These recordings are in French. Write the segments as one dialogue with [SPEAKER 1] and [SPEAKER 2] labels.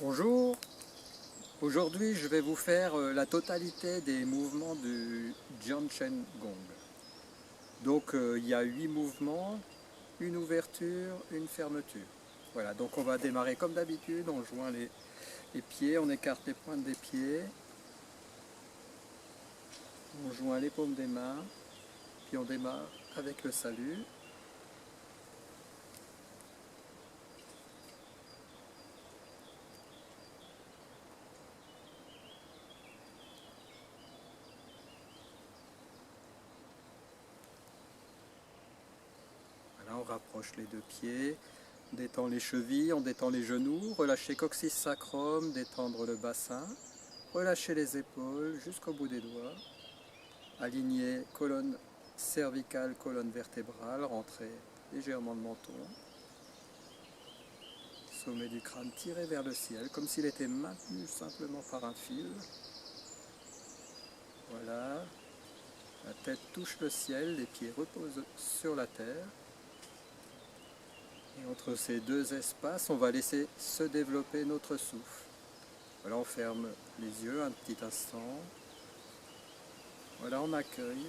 [SPEAKER 1] Bonjour, aujourd'hui je vais vous faire la totalité des mouvements du Jianchen Gong. Donc il y a 8 mouvements, une ouverture, une fermeture. Voilà, donc on va démarrer comme d'habitude, on joint les pieds, on écarte les pointes des pieds, on joint les paumes des mains, puis on démarre avec le salut. Voilà, on rapproche les deux pieds, on détend les chevilles, on détend les genoux, relâchez coccyx sacrum, détendre le bassin, relâchez les épaules jusqu'au bout des doigts, aligner colonne cervicale, colonne vertébrale, rentrez légèrement le menton, sommet du crâne tiré vers le ciel, comme s'il était maintenu simplement par un fil. Voilà, la tête touche le ciel, les pieds reposent sur la terre. Et entre ces deux espaces, on va laisser se développer notre souffle. Voilà, on ferme les yeux un petit instant. Voilà, on accueille.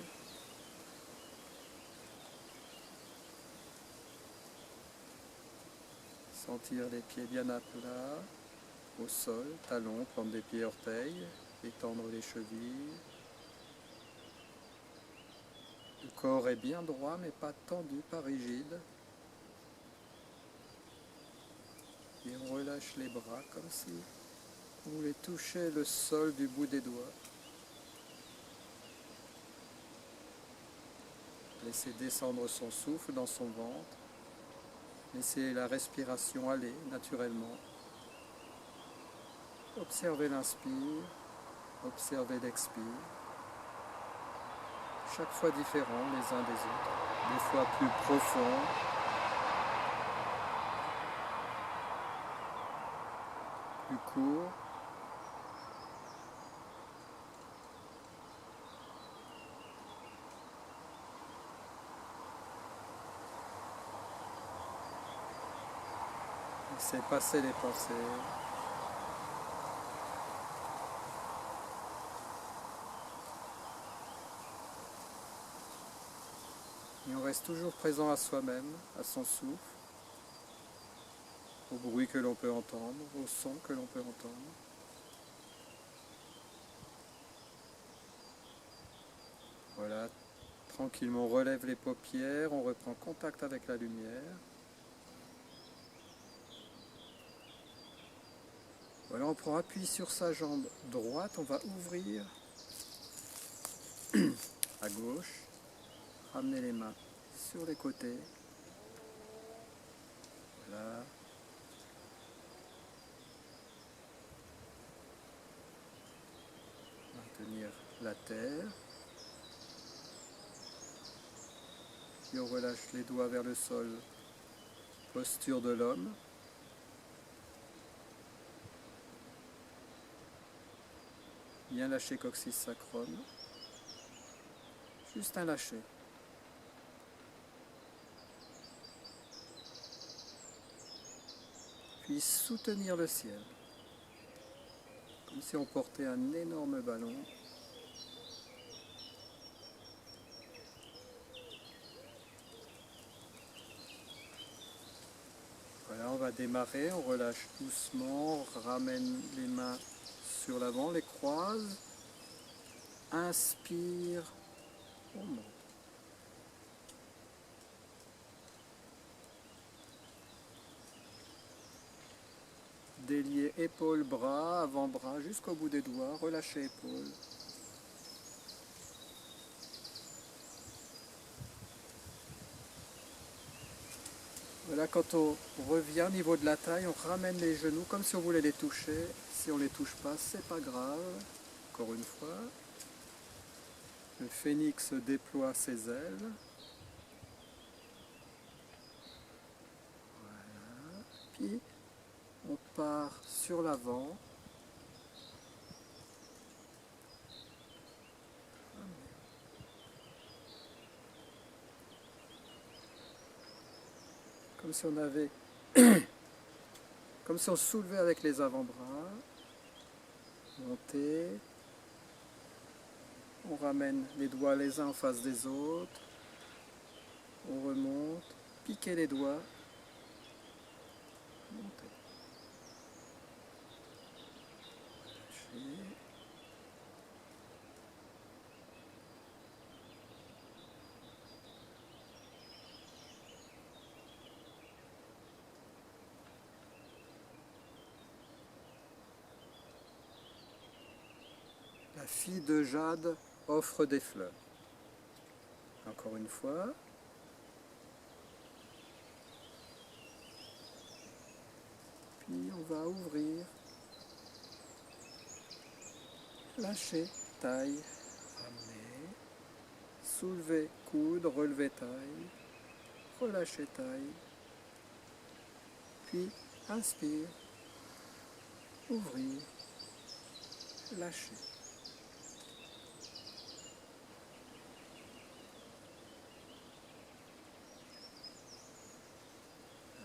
[SPEAKER 1] Sentir les pieds bien à plat, au sol, talons, plante des pieds, orteils, étendre les chevilles. Le corps est bien droit mais pas tendu, pas rigide. Et on relâche les bras comme si on voulait toucher le sol du bout des doigts. Laissez descendre son souffle dans son ventre. Laissez la respiration aller naturellement. Observez l'inspire, observez l'expire. Chaque fois différents les uns des autres, des fois plus profonds, plus courts. Laissez passer les pensées. Et on reste toujours présent à soi-même, à son souffle, au bruit que l'on peut entendre, au son que l'on peut entendre. Voilà, tranquillement on relève les paupières, on reprend contact avec la lumière. Voilà, on prend appui sur sa jambe droite, on va ouvrir à gauche, ramener les mains sur les côtés. Voilà. Maintenir la terre. Puis on relâche les doigts vers le sol. Posture de l'homme. Bien lâcher coccyx sacrum. Juste un lâcher. Puis soutenir le ciel. Comme si on portait un énorme ballon. Voilà, on va démarrer, on relâche doucement, on ramène les mains sur l'avant, les croise. Inspire, on monte. Délier épaules, bras, avant-bras jusqu'au bout des doigts, relâchez épaules. Voilà, quand on revient au niveau de la taille, on ramène les genoux comme si on voulait les toucher. Si on ne les touche pas, c'est pas grave. Encore une fois. Le phénix déploie ses ailes. Voilà. Puis on part sur l'avant. Comme si on avait Comme si on soulevait avec les avant-bras. Montez. On ramène les doigts les uns en face des autres. On remonte. Piquez les doigts. Montez. Relâchez. La fille de Jade offre des fleurs. Encore une fois. Puis on va ouvrir. Lâchez, taille, ramenez. Soulevez, coude, relevez taille. Relâchez taille. Puis inspire. Ouvrir. Lâcher.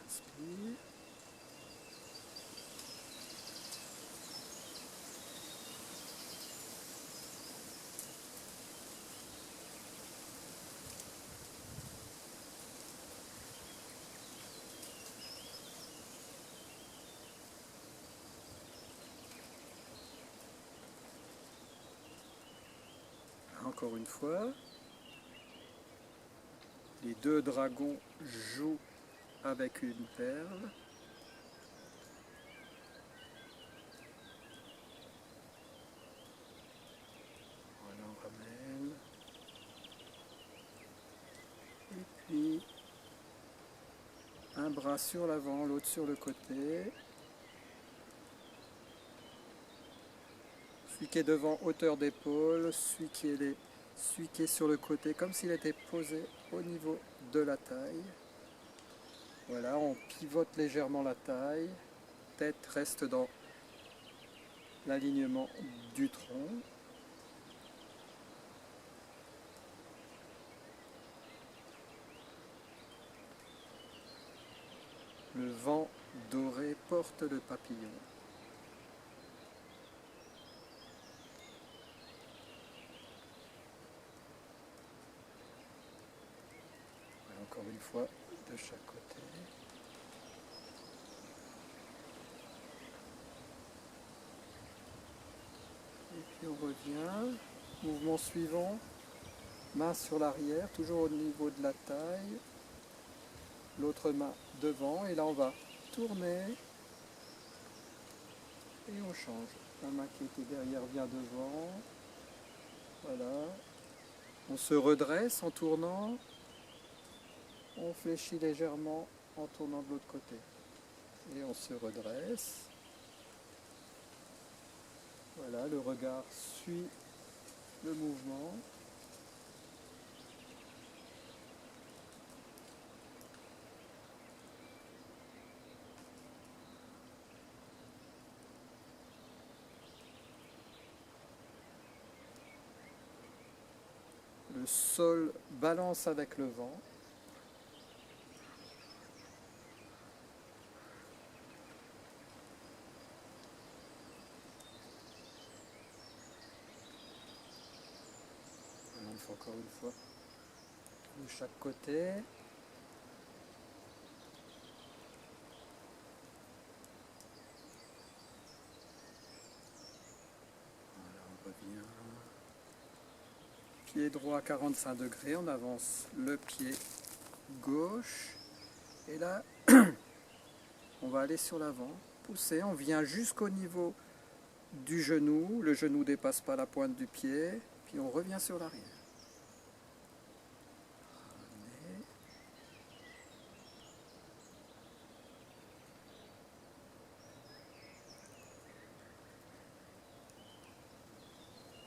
[SPEAKER 1] Inspire. Encore une fois, les deux dragons jouent avec une perle. Voilà, on ramène. Et puis, un bras sur l'avant, l'autre sur le côté. Celui qui est devant, hauteur d'épaule, celui qui est sur le côté, comme s'il était posé au niveau de la taille. Voilà, on pivote légèrement la taille. Tête reste dans l'alignement du tronc. Le vent doré porte le papillon. Encore une fois, de chaque côté. Et puis on revient. Mouvement suivant. Main sur l'arrière, toujours au niveau de la taille. L'autre main devant. Et là on va tourner. Et on change. La main qui était derrière vient devant. Voilà. On se redresse en tournant. On fléchit légèrement en tournant de l'autre côté. Et on se redresse. Voilà, le regard suit le mouvement. Le sol balance avec le vent. On fait encore une fois de chaque côté. Voilà, on revient. Pied droit à 45 degrés, on avance le pied gauche. Et là, on va aller sur l'avant, pousser, on vient jusqu'au niveau du genou. Le genou ne dépasse pas la pointe du pied. Puis on revient sur l'arrière.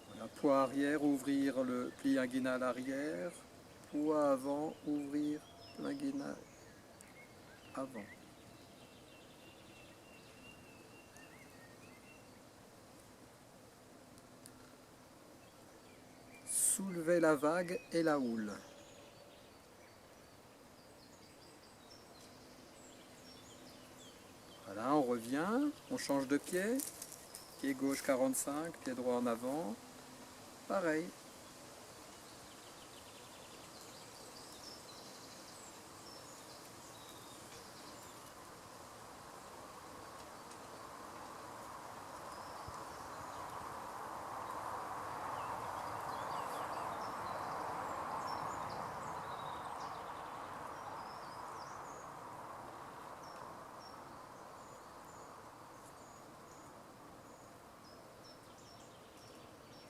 [SPEAKER 1] Voilà, poids arrière, ouvrir le pli inguinal arrière. Poids avant, ouvrir l'inguinal avant. Soulevez la vague et la houle. Voilà, Voilà, on revient, on change de pied. Pied gauche 45, pied droit en avant. Pareil.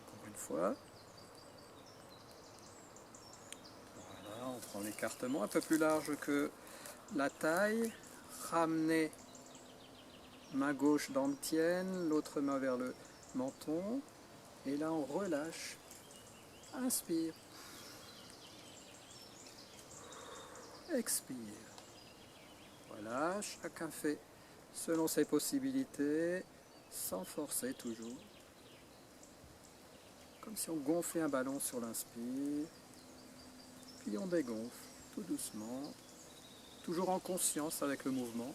[SPEAKER 1] Encore une fois. Voilà, on prend l'écartement un peu plus large que la taille. Ramener main gauche dans le tienne, l'autre main vers le menton. Et là, on relâche. Inspire. Expire. Voilà, chacun fait selon ses possibilités, sans forcer toujours. Comme si on gonflait un ballon sur l'inspire. Puis on dégonfle tout doucement, toujours en conscience avec le mouvement.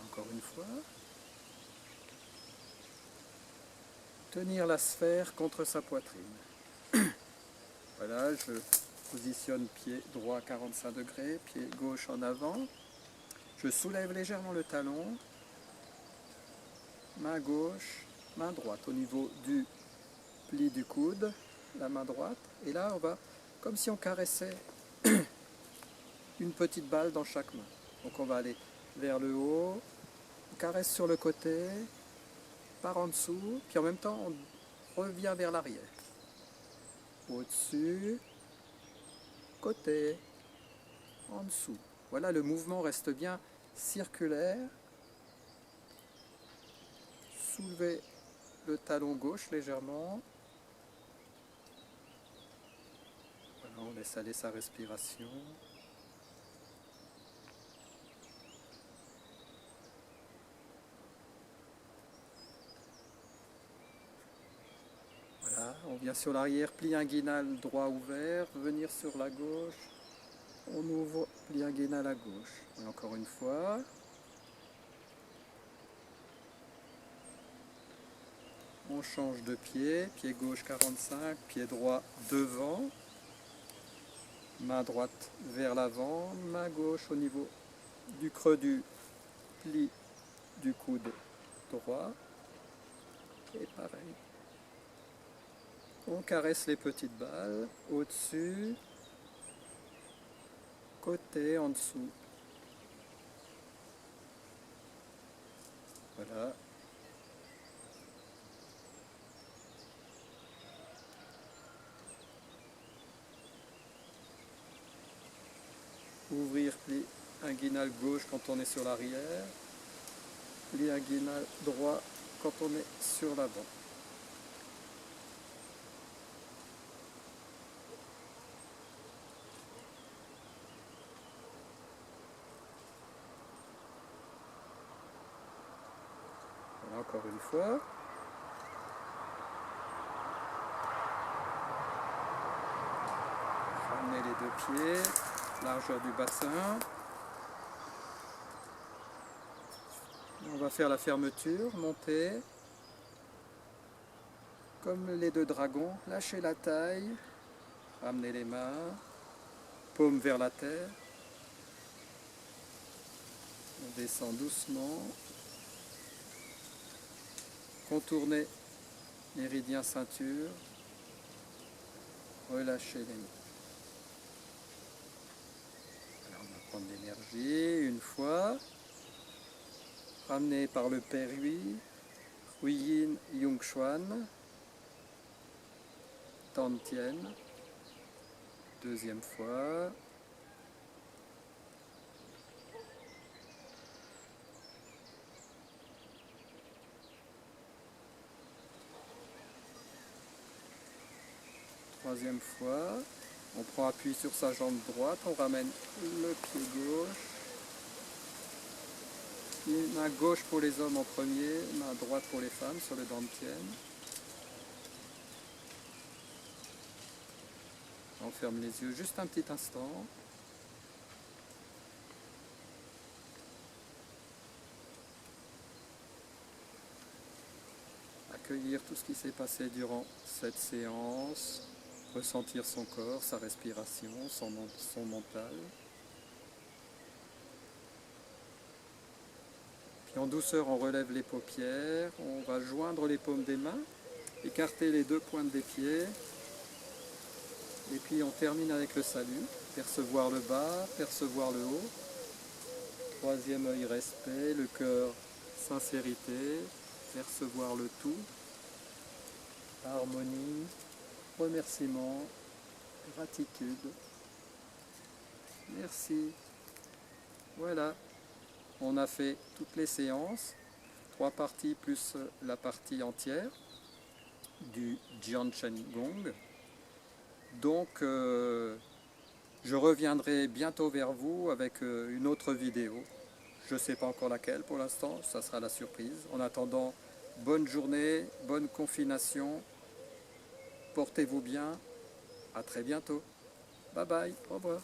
[SPEAKER 1] Encore une fois. Tenir la sphère contre sa poitrine. Voilà, je positionne pied droit 45 degrés, pied gauche en avant. Je soulève légèrement le talon. Main gauche, main droite au niveau du pli du coude, la main droite. Et là, on va, comme si on caressait une petite balle dans chaque main. Donc on va aller vers le haut, on caresse sur le côté, par en dessous, puis en même temps on revient vers l'arrière. Au-dessus, côté, en dessous. Voilà, le mouvement reste bien circulaire. Soulevez le talon gauche légèrement. Voilà, on laisse aller sa respiration. Voilà, on vient sur l'arrière, pli inguinal droit ouvert, venir sur la gauche, on ouvre, pli inguinal à gauche. Et encore une fois. On change de pied, pied gauche 45, pied droit devant, main droite vers l'avant, main gauche au niveau du creux du pli du coude droit, et pareil. On caresse les petites balles, au-dessus, côté, en dessous. Voilà. Ouvrir pli inguinal gauche quand on est sur l'arrière, pli inguinal droit quand on est sur l'avant. Voilà, encore une fois. Ramenez les deux pieds, largeur du bassin. On va faire la fermeture, monter. Comme les deux dragons, lâchez la taille, ramenez les mains, paume vers la terre. On descend doucement. Contournez méridien ceinture. Relâchez les mains. Alors on va prendre l'énergie une fois. Ramenez par le père Hui, Huiyin Yongchuan. Tantien. Deuxième fois. Troisième fois. On prend appui sur sa jambe droite, on ramène le pied gauche. Main gauche pour les hommes en premier, main droite pour les femmes sur le dantian. On ferme les yeux juste un petit instant. Accueillir tout ce qui s'est passé durant cette séance, ressentir son corps, sa respiration, son mental. Puis en douceur, on relève les paupières, on va joindre les paumes des mains, écarter les deux pointes des pieds, et puis on termine avec le salut, percevoir le bas, percevoir le haut. Troisième œil, respect, le cœur, sincérité, percevoir le tout, harmonie, remerciement, gratitude. Merci. Voilà, on a fait toutes les séances, 3 parties plus la partie entière du Jian Shen Gong. Donc, je reviendrai bientôt vers vous avec une autre vidéo. Je ne sais pas encore laquelle pour l'instant, ça sera la surprise. En attendant, bonne journée, bonne confination, portez-vous bien, à très bientôt. Bye bye, au revoir.